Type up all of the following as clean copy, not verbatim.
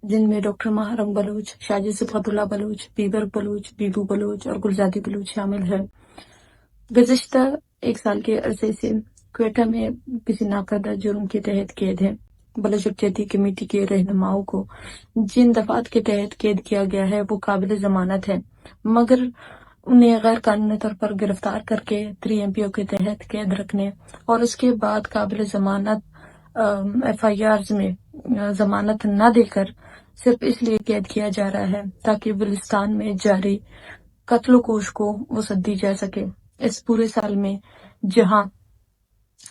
جن میں ڈاکٹر محرم بلوچ، شاجد صفت اللہ بلوچ، بیبر بلوچ، بیبو بلوچ اور گلزادی بلوچ شامل ہے۔ گزشتہ ایک سال کے عرصے سے کوئٹہ میں کسی ناقدہ جرم کے تحت قید ہے۔ بلوچ یکجہتی کمیٹی کے رہنماؤں کو جن دفعات کے تحت قید کیا گیا ہے وہ قابل ضمانت ہے، مگر انہیں غیر قانونی طور پر گرفتار کر کے 3MPO کے تحت قید رکھنے اور اس کے بعد قابل ضمانت FIRs میں ضمانت نہ دے کر صرف اس لیے قید کیا جا رہا ہے تاکہ بلوچستان میں جاری قتل و کوش کو وسعت دی جا سکے۔ اس پورے سال میں جہاں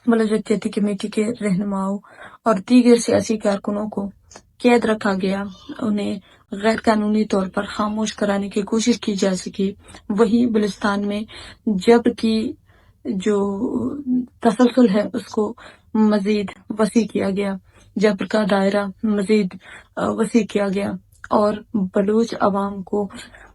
بلوچ یکجہتی کمیٹی کے رہنماؤں اور دیگر سیاسی کارکنوں کو قید رکھا گیا، انہیں غیر قانونی طور پر خاموش کرانے کی کوشش کی جا سکی، وہیں بلوچستان میں جبر کی جو تسلسل ہے اس کو مزید وسیع کیا گیا، جبر کا دائرہ مزید وسیع کیا گیا اور بلوچ عوام کو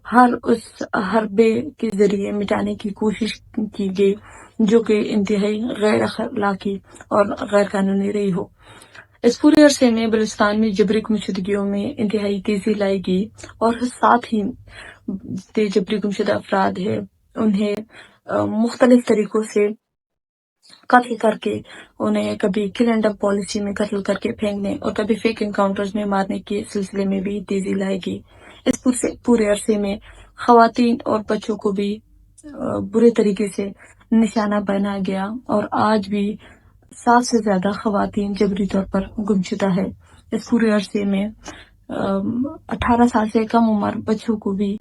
ہر اس حربے کے ذریعے مٹانے کی کوشش کی گئی جو کہ انتہائی غیر اخلاقی اور غیر قانونی رہی ہو۔ اس پورے عرصے میں بلوچستان میں جبری گمشدگیوں میں انتہائی تیزی لائی گئی اور ساتھ ہی جبری گمشدہ افراد ہیں انہیں مختلف طریقوں سے قتل کر کے انہیں کبھی کل اینڈ اپ پالیسی میں قتل کر کے پھینکنے اور کبھی فیک انکاؤنٹرز میں مارنے کے سلسلے میں بھی تیزی لائی گئی۔ اس پورے عرصے میں خواتین اور بچوں کو بھی برے طریقے سے نشانہ بنا گیا اور آج بھی 7 سے زیادہ خواتین جبری طور پر گمشدہ ہے۔ اس پورے عرصے میں 18 سال سے کم عمر بچوں کو بھی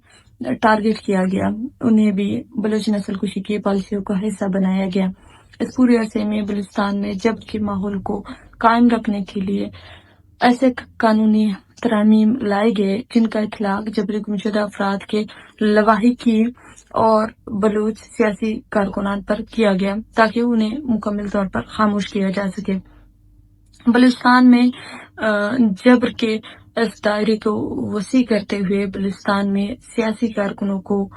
ٹارگٹ کیا گیا، انہیں بھی بلوچ نسل کشی کی پالیسیوں کا حصہ بنایا گیا۔ اس پورے عرصے میں بلوچستان میں جبر کے ماحول کو قائم رکھنے کے لیے ایسے قانونی ترامیم لائے گئے جن کا اطلاق جبری گمشدہ افراد کے لواحقین اور بلوچ سیاسی کارکنان پر کیا گیا تاکہ انہیں مکمل طور پر خاموش کیا جا سکے۔ بلوچستان میں جبر کے اس دائرے کو وسیع کرتے ہوئے بلوچستان میں سیاسی کارکنوں کو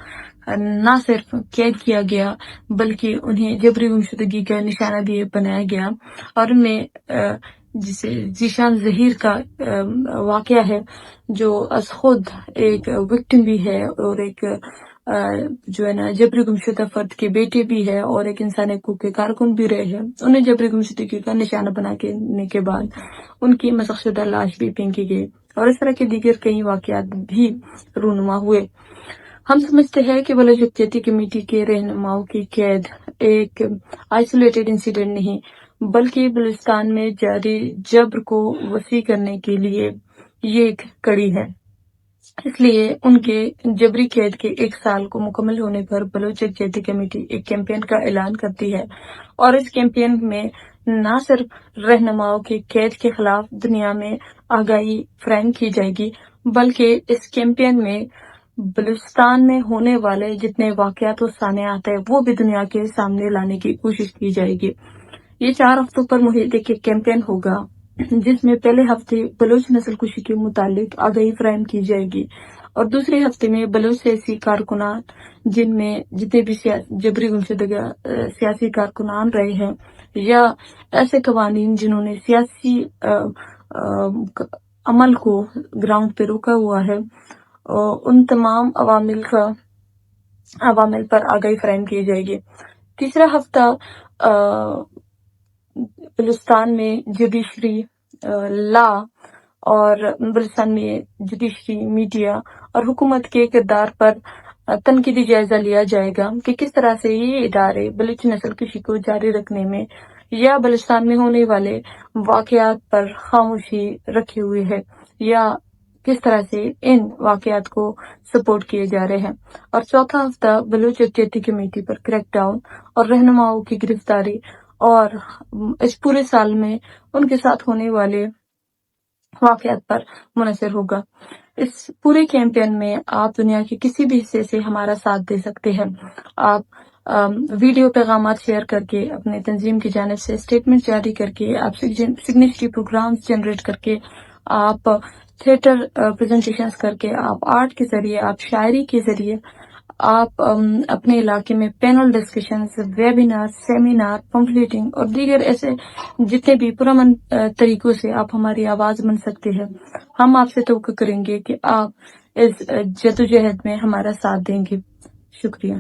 نہ صرف قید کیا گیا بلکہ انہیں جبری گمشدگی کا نشانہ بھی بنایا گیا اور ان میں جسے ذیشان ظہیر کا واقعہ ہے جو از خود ایک وکٹم بھی ہے اور ایک جو ہے نا جبری گمشدہ فرد کے بیٹے بھی ہے اور ایک انسان حقوق کے کارکن بھی رہے ہیں، انہیں جبری گمشدگی کا نشانہ بنانے کے بعد ان کی مسخ شدہ لاش بھی پھینکی گئی اور اس طرح کے دیگر کئی واقعات بھی رونما ہوئے۔ ہم سمجھتے ہیں کہ بلوچ یکجہتی کمیٹی کے رہنماؤں کی قید ایک آئسولیٹڈ انسیڈنٹ نہیں بلکہ بلوچستان میں جاری جبر کو وسیع کرنے کے لیے یہ ایک کڑی ہے۔ اس لیے ان کے جبری قید کے 1 سال کو مکمل ہونے پر بلوچ یکجہتی کمیٹی ایک کیمپین کا اعلان کرتی ہے اور اس کیمپین میں نہ صرف رہنماؤں کے قید کے خلاف دنیا میں آگاہی فراہم کی جائے گی بلکہ اس کیمپین میں بلوچستان میں ہونے والے جتنے واقعات و صحنات ہیں وہ بھی دنیا کے سامنے لانے کی کوشش کی جائے گی۔ یہ 4 ہفتوں پر محیط ایک کیمپین ہوگا جس میں پہلے ہفتے بلوچ نسل کشی کے متعلق آگاہی فراہم کی جائے گی اور دوسرے ہفتے میں بلوچ سیاسی کارکنان جن میں جتنے بھی جبری گمشدہ سیاسی کارکنان رہے ہیں یا ایسے قوانین جنہوں نے سیاسی عمل کو گراؤنڈ پہ روکا ہوا ہے، ان تمام عوامل پر آگاہی فراہم کی جائے گی۔ تیسرا ہفتہ بلوچستان میں جوڈیشری لا اور بلوچستان میں جوڈیشری میڈیا اور حکومت کے کردار پر تنقیدی جائزہ لیا جائے گا کہ کس طرح سے یہ ادارے بلوچ نسل کشی کو جاری رکھنے میں یا بلوچستان میں ہونے والے واقعات پر خاموشی رکھے ہوئے ہے یا کس طرح سے ان واقعات کو سپورٹ کیے جا رہے ہیں۔ اور چوتھا ہفتہ بلوچ یکجہتی کمیٹی پر کریک ڈاؤن اور رہنماؤں کی گرفتاری اور اس پورے سال میں ان کے ساتھ ہونے والے واقعات پر منحصر ہوگا۔ اس پورے کیمپین میں آپ دنیا کے کسی بھی حصے سے ہمارا ساتھ دے سکتے ہیں۔ آپ ویڈیو پیغامات شیئر کر کے، اپنے تنظیم کی جانب سے اسٹیٹمنٹ جاری کر کے، آپ سگنیچری پروگرامز جنریٹ کر کے، آپ تھیٹر پریزنٹیشنز کر کے، آپ آرٹ کے ذریعے، آپ شاعری کے ذریعے آپ اپنے علاقے میں پینل ڈسکشنز، ویبینار، سیمینار، پمفلیٹنگ اور دیگر ایسے جتنے بھی پرامن طریقوں سے آپ ہماری آواز بن سکتے ہیں، ہم آپ سے توقع کریں گے کہ آپ اس جدوجہد میں ہمارا ساتھ دیں گے. شکریہ.